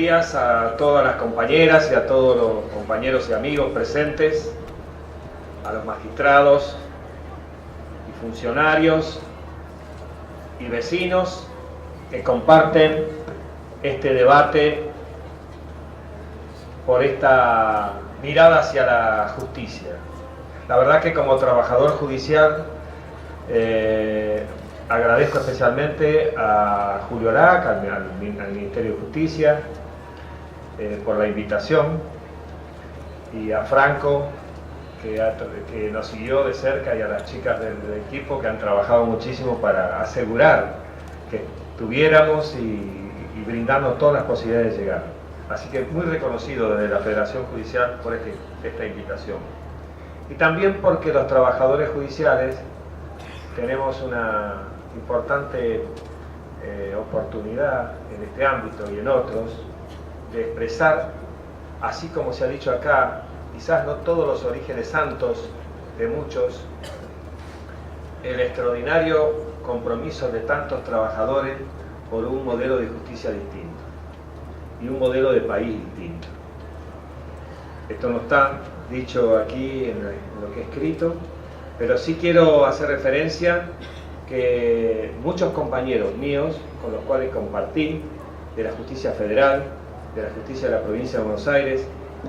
días a todas las compañeras y a todos los compañeros y amigos presentes, a los magistrados y funcionarios y vecinos que comparten este debate por esta mirada hacia la justicia. La verdad que como trabajador judicial agradezco especialmente a Julio Arac, al Ministerio de Justicia, por la invitación, y a Franco, que nos siguió de cerca, y a las chicas del equipo que han trabajado muchísimo para asegurar que tuviéramos y brindarnos todas las posibilidades de llegar. Así que muy reconocido desde la Federación Judicial por esta invitación. Y también porque los trabajadores judiciales tenemos una importante oportunidad en este ámbito y en otros de expresar, así como se ha dicho acá, quizás no todos los orígenes santos de muchos, el extraordinario compromiso de tantos trabajadores por un modelo de justicia distinto y un modelo de país distinto. Esto no está dicho aquí en lo que he escrito, pero sí quiero hacer referencia que muchos compañeros míos, con los cuales compartí, de la justicia federal, de la justicia de la provincia de Buenos Aires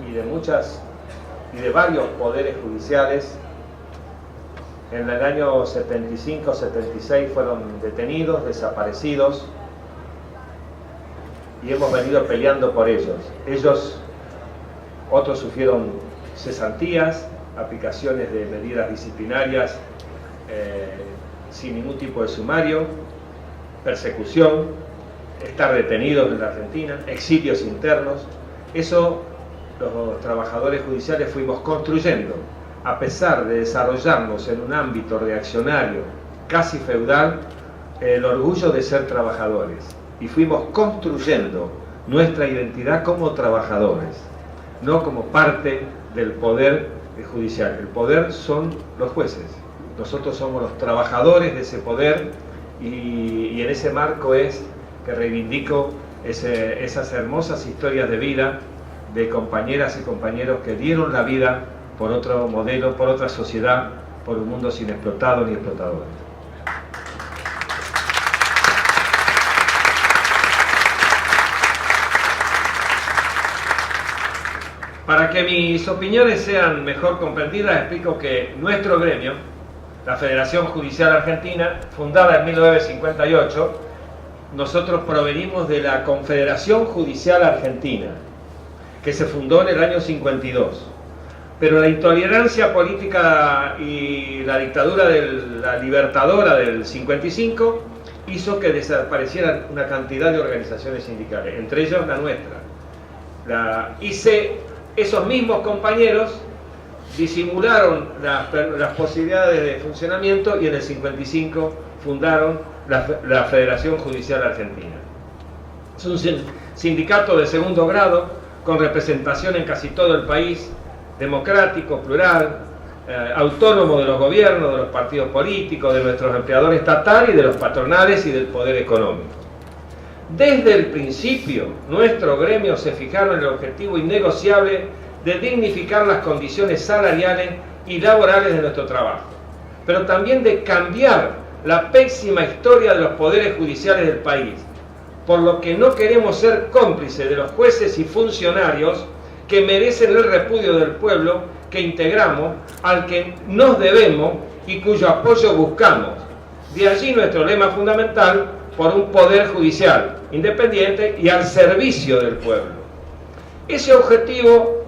y de varios poderes judiciales, en el año 75-76 fueron detenidos, desaparecidos, y hemos venido peleando por ellos. Otros sufrieron cesantías, aplicaciones de medidas disciplinarias sin ningún tipo de sumario, persecución, estar detenidos en la Argentina, exilios internos. Eso los trabajadores judiciales fuimos construyendo, a pesar de desarrollarnos en un ámbito reaccionario, casi feudal, el orgullo de ser trabajadores. Y fuimos construyendo nuestra identidad como trabajadores, no como parte del poder judicial. El poder son los jueces. Nosotros somos los trabajadores de ese poder, y en ese marco es que reivindico esas hermosas historias de vida de compañeras y compañeros que dieron la vida por otro modelo, por otra sociedad, por un mundo sin explotados ni explotadores. Para que mis opiniones sean mejor comprendidas, explico que nuestro gremio, la Federación Judicial Argentina, fundada en 1958, nosotros provenimos de la Confederación Judicial Argentina, que se fundó en el año 52. Pero la intolerancia política y la dictadura de la Libertadora del 55 hizo que desaparecieran una cantidad de organizaciones sindicales, entre ellas la nuestra. Esos mismos compañeros disimularon las posibilidades de funcionamiento y en el 55 fundaron la Federación Judicial Argentina. Es un sindicato de segundo grado con representación en casi todo el país, democrático, plural, autónomo de los gobiernos, de los partidos políticos, de nuestros empleadores estatales y de los patronales y del poder económico. Desde el principio, nuestro gremio se fijaron en el objetivo innegociable de dignificar las condiciones salariales y laborales de nuestro trabajo, pero también de cambiar la pésima historia de los poderes judiciales del país, por lo que no queremos ser cómplices de los jueces y funcionarios que merecen el repudio del pueblo que integramos, al que nos debemos y cuyo apoyo buscamos. De allí nuestro lema fundamental: por un poder judicial independiente y al servicio del pueblo. Ese objetivo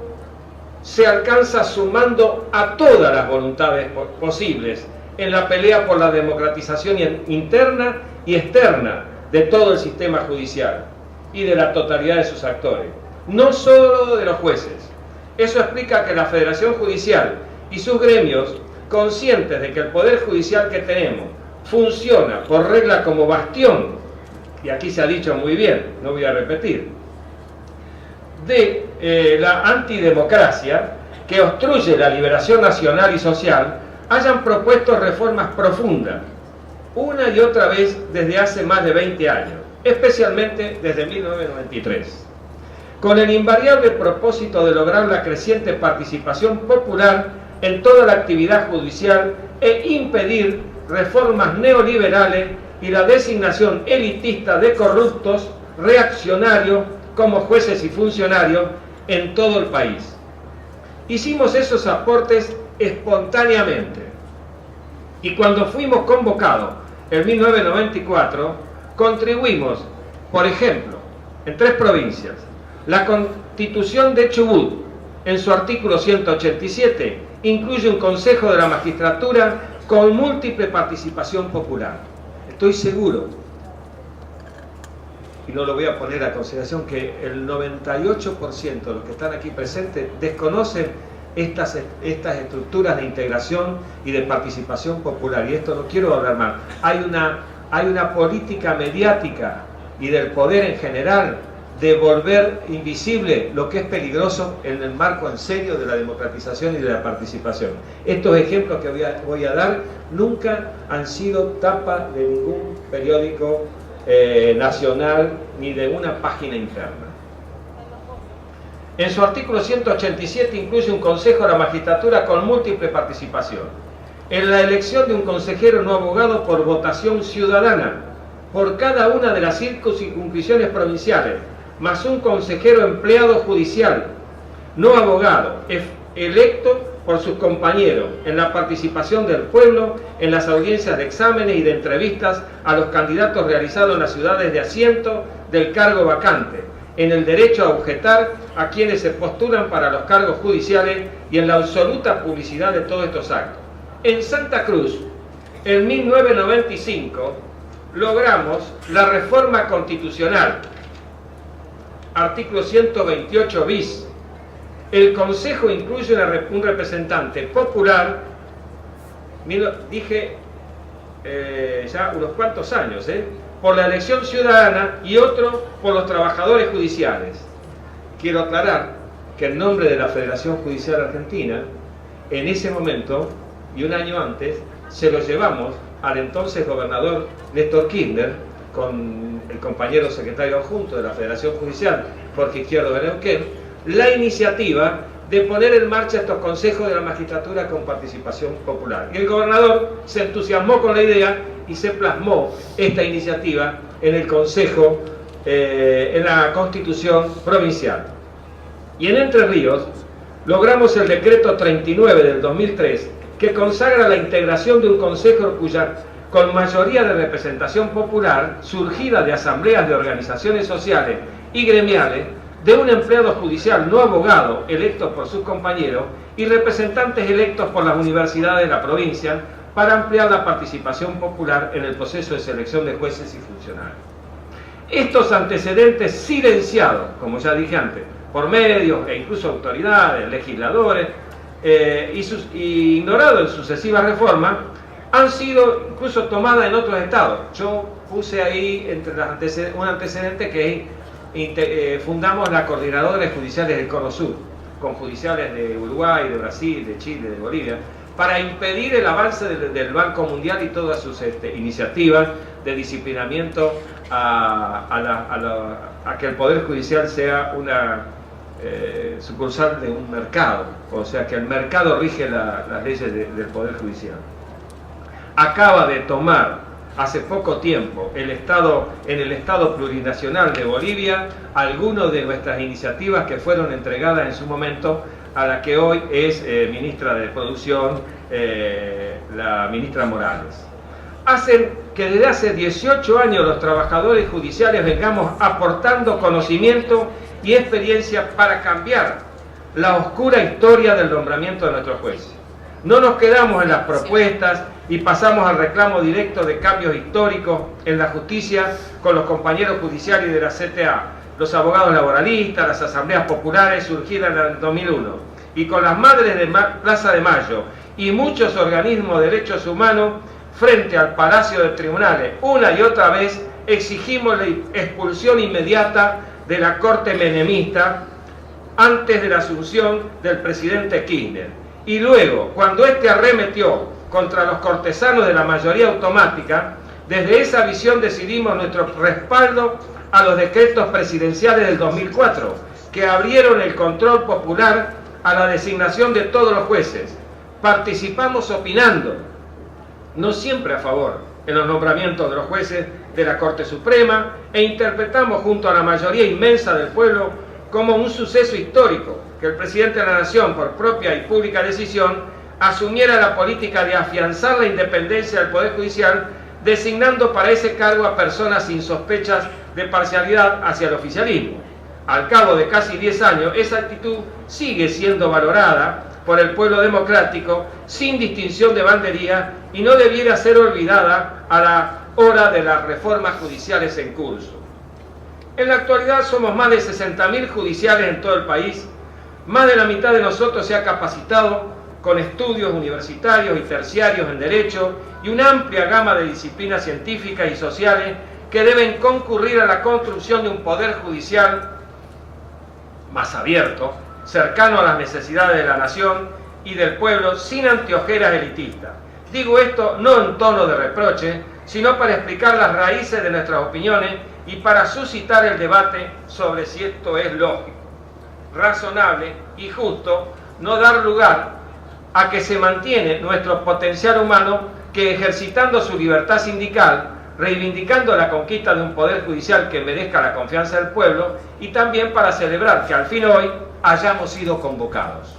se alcanza sumando a todas las voluntades posibles en la pelea por la democratización interna y externa de todo el sistema judicial y de la totalidad de sus actores, no solo de los jueces. Eso explica que la Federación Judicial y sus gremios, conscientes de que el poder judicial que tenemos funciona por regla como bastión, y aquí se ha dicho muy bien, no voy a repetir, de la antidemocracia que obstruye la liberación nacional y social, hayan propuesto reformas profundas, una y otra vez desde hace más de 20 años, especialmente desde 1993. con el invariable propósito de lograr la creciente participación popular en toda la actividad judicial e impedir reformas neoliberales y la designación elitista de corruptos, reaccionarios como jueces y funcionarios en todo el país. Hicimos esos aportes espontáneamente y cuando fuimos convocados en 1994 contribuimos, por ejemplo, en 3 provincias. La Constitución de Chubut, en su artículo 187, incluye un Consejo de la Magistratura con múltiple participación popular. Estoy seguro, y no lo voy a poner a consideración, que el 98% de los que están aquí presentes desconocen estas estructuras de integración y de participación popular. Y esto no quiero hablar mal. Hay una política mediática y del poder en general de volver invisible lo que es peligroso en el marco en serio de la democratización y de la participación. Estos ejemplos que voy a dar nunca han sido tapa de ningún periódico nacional ni de una página interna. En su artículo 187 incluye un Consejo de la Magistratura con múltiple participación. En la elección de un consejero no abogado por votación ciudadana, por cada una de las circunscripciones provinciales, más un consejero empleado judicial, no abogado, electo por sus compañeros, en la participación del pueblo, en las audiencias de exámenes y de entrevistas a los candidatos realizados en las ciudades de asiento del cargo vacante, en el derecho a objetar a quienes se postulan para los cargos judiciales y en la absoluta publicidad de todos estos actos. En Santa Cruz, en 1995, logramos la reforma constitucional, artículo 128 bis. El Consejo incluye un representante popular, dije ya unos cuantos años, por la elección ciudadana y otro por los trabajadores judiciales. Quiero aclarar que en nombre de la Federación Judicial Argentina, en ese momento y un año antes, se lo llevamos al entonces gobernador Néstor Kirchner, con el compañero secretario adjunto de la Federación Judicial, Jorge Izquierdo de Neuquén, la iniciativa de poner en marcha estos consejos de la magistratura con participación popular. Y el gobernador se entusiasmó con la idea y se plasmó esta iniciativa en el Consejo, en la Constitución Provincial. Y en Entre Ríos logramos el decreto 39 del 2003, que consagra la integración de un consejo con mayoría de representación popular, surgida de asambleas de organizaciones sociales y gremiales, de un empleado judicial no abogado electos por sus compañeros y representantes electos por las universidades de la provincia para ampliar la participación popular en el proceso de selección de jueces y funcionarios. Estos antecedentes silenciados, como ya dije antes, por medios e incluso autoridades, legisladores, y ignorados en sucesivas reformas, han sido incluso tomadas en otros estados. Yo puse ahí entre un antecedente que fundamos la Coordinadora de Judiciales del Cono Sur, con judiciales de Uruguay, de Brasil, de Chile, de Bolivia, para impedir el avance del Banco Mundial y todas sus iniciativas de disciplinamiento a que el Poder Judicial sea una sucursal de un mercado, o sea que el mercado rige las leyes del Poder Judicial. Acaba de tomar hace poco tiempo en el Estado plurinacional de Bolivia algunas de nuestras iniciativas que fueron entregadas en su momento a la que hoy es ministra de Producción, la ministra Morales. Hacen que desde hace 18 años los trabajadores judiciales vengamos aportando conocimiento y experiencia para cambiar la oscura historia del nombramiento de nuestros jueces. No nos quedamos en las propuestas y pasamos al reclamo directo de cambios históricos en la justicia con los compañeros judiciales de la CTA, los abogados laboralistas, las asambleas populares surgidas en el 2001, y con las madres de Plaza de Mayo y muchos organismos de derechos humanos frente al Palacio de Tribunales. Una y otra vez exigimos la expulsión inmediata de la Corte menemista antes de la asunción del presidente Kirchner. Y luego, cuando este arremetió contra los cortesanos de la mayoría automática, desde esa visión decidimos nuestro respaldo a los decretos presidenciales del 2004, que abrieron el control popular a la designación de todos los jueces. Participamos opinando, no siempre a favor, en los nombramientos de los jueces de la Corte Suprema, e interpretamos junto a la mayoría inmensa del pueblo como un suceso histórico que el presidente de la Nación, por propia y pública decisión, asumiera la política de afianzar la independencia del Poder Judicial, designando para ese cargo a personas sin sospechas de parcialidad hacia el oficialismo. Al cabo de casi 10 años, esa actitud sigue siendo valorada por el pueblo democrático sin distinción de bandería y no debiera ser olvidada a la hora de las reformas judiciales en curso. En la actualidad somos más de 60.000 judiciales en todo el país. Más de la mitad de nosotros se ha capacitado con estudios universitarios y terciarios en Derecho y una amplia gama de disciplinas científicas y sociales que deben concurrir a la construcción de un poder judicial más abierto, cercano a las necesidades de la nación y del pueblo, sin anteojeras elitistas. Digo esto no en tono de reproche, sino para explicar las raíces de nuestras opiniones y para suscitar el debate sobre si esto es lógico, razonable y justo, no dar lugar a que se mantiene nuestro potencial humano que, ejercitando su libertad sindical, reivindicando la conquista de un poder judicial que merezca la confianza del pueblo, y también para celebrar que al fin hoy hayamos sido convocados.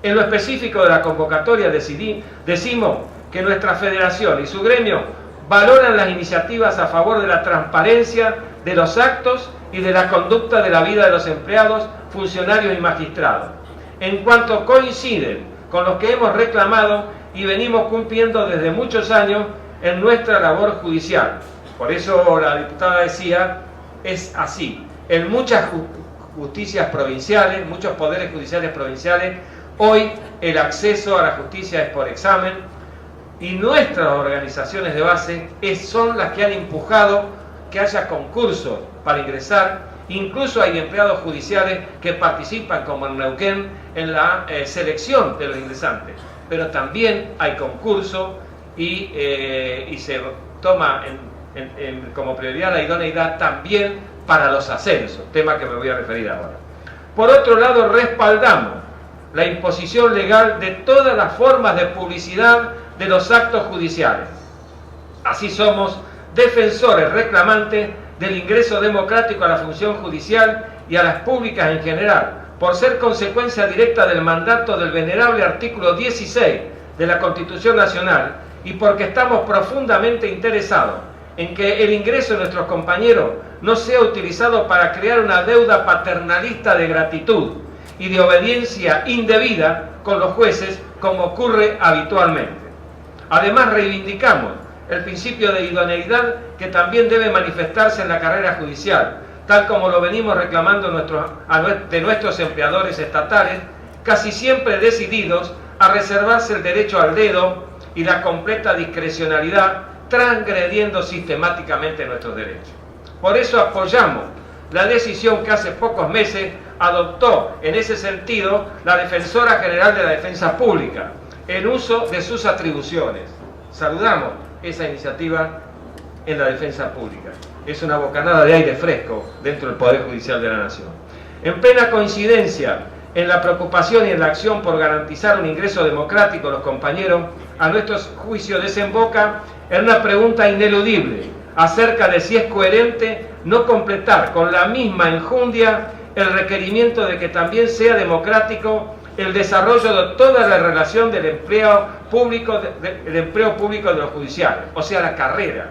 En lo específico de la convocatoria decimos que nuestra federación y su gremio valoran las iniciativas a favor de la transparencia de los actos y de la conducta de la vida de los empleados, funcionarios y magistrados, en cuanto coinciden con lo que hemos reclamado y venimos cumpliendo desde muchos años en nuestra labor judicial. Por eso la diputada decía, es así. En muchas justicias provinciales, muchos poderes judiciales provinciales, hoy el acceso a la justicia es por examen y nuestras organizaciones de base son las que han empujado que haya concursos para ingresar. Incluso hay empleados judiciales que participan, como en Neuquén, en la selección de los ingresantes. Pero también hay concurso y se toma como prioridad la idoneidad también para los ascensos, tema que me voy a referir ahora. Por otro lado, respaldamos la imposición legal de todas las formas de publicidad de los actos judiciales. Así somos defensores reclamantes del ingreso democrático a la función judicial y a las públicas en general, por ser consecuencia directa del mandato del venerable artículo 16 de la Constitución Nacional, y porque estamos profundamente interesados en que el ingreso de nuestros compañeros no sea utilizado para crear una deuda paternalista de gratitud y de obediencia indebida con los jueces, como ocurre habitualmente. Además, reivindicamos el principio de idoneidad que también debe manifestarse en la carrera judicial, tal como lo venimos reclamando de nuestros empleadores estatales, casi siempre decididos a reservarse el derecho al dedo y la completa discrecionalidad, transgrediendo sistemáticamente nuestros derechos. Por eso apoyamos la decisión que hace pocos meses adoptó en ese sentido la Defensora General de la Defensa Pública, en uso de sus atribuciones. Saludamos esa iniciativa en la defensa pública. Es una bocanada de aire fresco dentro del Poder Judicial de la Nación. En plena coincidencia en la preocupación y en la acción por garantizar un ingreso democrático, los compañeros, a nuestros juicios desemboca en una pregunta ineludible acerca de si es coherente no completar con la misma enjundia el requerimiento de que también sea democrático el desarrollo de toda la relación del empleo público de los judiciales, o sea, la carrera.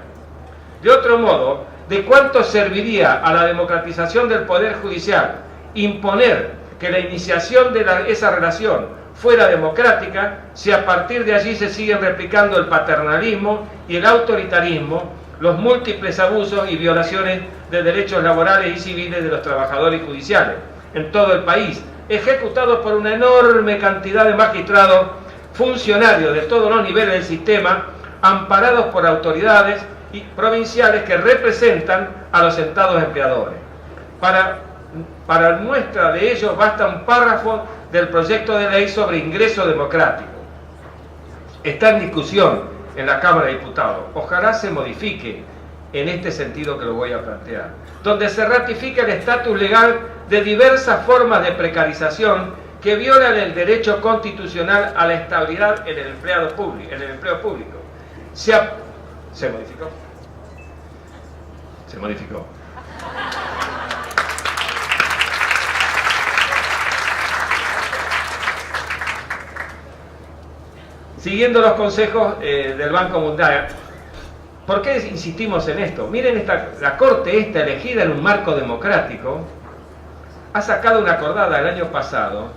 De otro modo, ¿de cuánto serviría a la democratización del Poder Judicial imponer que la iniciación de esa relación fuera democrática si a partir de allí se siguen replicando el paternalismo y el autoritarismo, los múltiples abusos y violaciones de derechos laborales y civiles de los trabajadores judiciales en todo el país, ejecutados por una enorme cantidad de magistrados, funcionarios de todos los niveles del sistema, amparados por autoridades provinciales que representan a los sentados empleadores? Para muestra de ello basta un párrafo del proyecto de ley sobre ingreso democrático. Está en discusión en la Cámara de Diputados. Ojalá se modifique en este sentido que lo voy a plantear. donde se ratifica el estatus legal de diversas formas de precarización que violan el derecho constitucional a la estabilidad en el empleo público. Se modificó. Se modificó. Siguiendo los consejos del Banco Mundial, ¿por qué insistimos en esto? Miren, la Corte esta, elegida en un marco democrático, ha sacado una acordada el año pasado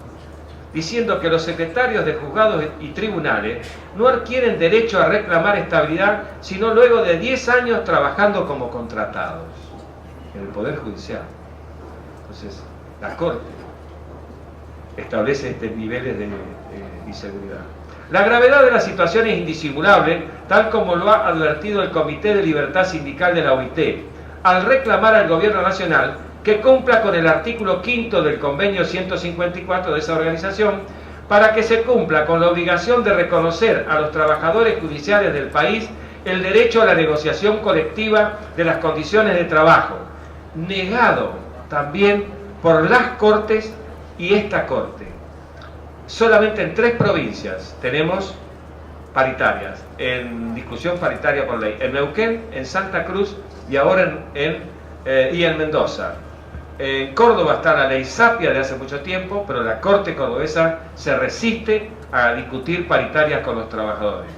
diciendo que los secretarios de juzgados y tribunales no adquieren derecho a reclamar estabilidad sino luego de 10 años trabajando como contratados en el Poder Judicial. Entonces, la Corte establece estos niveles de inseguridad. La gravedad de la situación es indisimulable, tal como lo ha advertido el Comité de Libertad Sindical de la OIT, al reclamar al Gobierno Nacional que cumpla con el artículo 5 del Convenio 154 de esa organización, para que se cumpla con la obligación de reconocer a los trabajadores judiciales del país el derecho a la negociación colectiva de las condiciones de trabajo, negado también por las Cortes y esta Corte. Solamente en 3 provincias tenemos paritarias, en discusión paritaria por ley, en Neuquén, en Santa Cruz y ahora en Mendoza. En Córdoba está la ley Sapia de hace mucho tiempo, pero la Corte cordobesa se resiste a discutir paritarias con los trabajadores.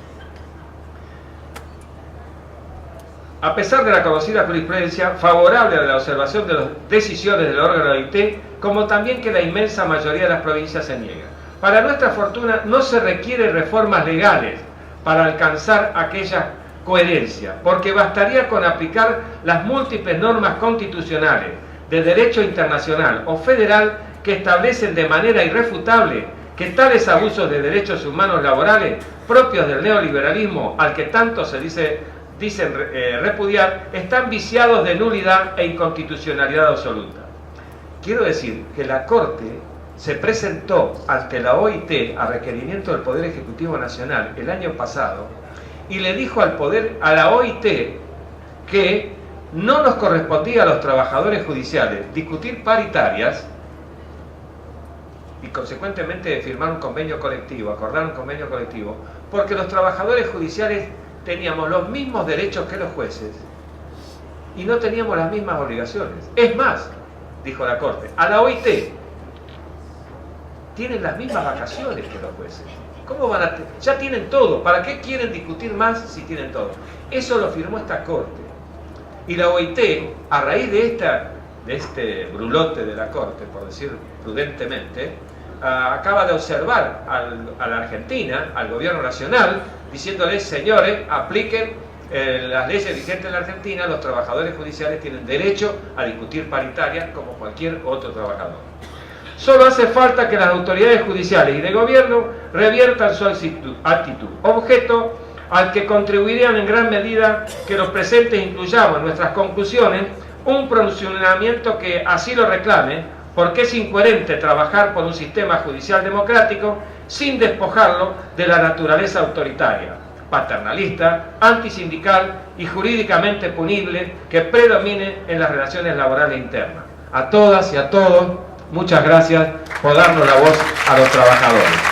A pesar de la conocida jurisprudencia favorable a la observación de las decisiones del órgano de OIT, como también que la inmensa mayoría de las provincias se niega. Para nuestra fortuna no se requieren reformas legales para alcanzar aquella coherencia, porque bastaría con aplicar las múltiples normas constitucionales de derecho internacional o federal que establecen de manera irrefutable que tales abusos de derechos humanos laborales propios del neoliberalismo al que tanto se dicen repudiar están viciados de nulidad e inconstitucionalidad absoluta. Quiero decir que la Corte se presentó ante la OIT a requerimiento del Poder Ejecutivo Nacional el año pasado y le dijo a la OIT que no nos correspondía a los trabajadores judiciales discutir paritarias y consecuentemente firmar un convenio colectivo, acordar un convenio colectivo, porque los trabajadores judiciales teníamos los mismos derechos que los jueces y no teníamos las mismas obligaciones. Es más, dijo la Corte, a la OIT tienen las mismas vacaciones que los jueces. ¿Cómo van a ya tienen todo? ¿Para qué quieren discutir más si tienen todo? Eso lo firmó esta Corte. Y la OIT, a raíz de este brulote de la Corte, por decir prudentemente, acaba de observar a la Argentina, al Gobierno Nacional, diciéndoles, señores, apliquen las leyes vigentes en la Argentina, los trabajadores judiciales tienen derecho a discutir paritarias como cualquier otro trabajador. Solo hace falta que las autoridades judiciales y de gobierno reviertan su actitud, objeto al que contribuirían en gran medida que los presentes incluyamos en nuestras conclusiones un pronunciamiento que así lo reclame, porque es incoherente trabajar por un sistema judicial democrático sin despojarlo de la naturaleza autoritaria, paternalista, antisindical y jurídicamente punible que predomine en las relaciones laborales internas. A todas y a todos, muchas gracias por darnos la voz a los trabajadores.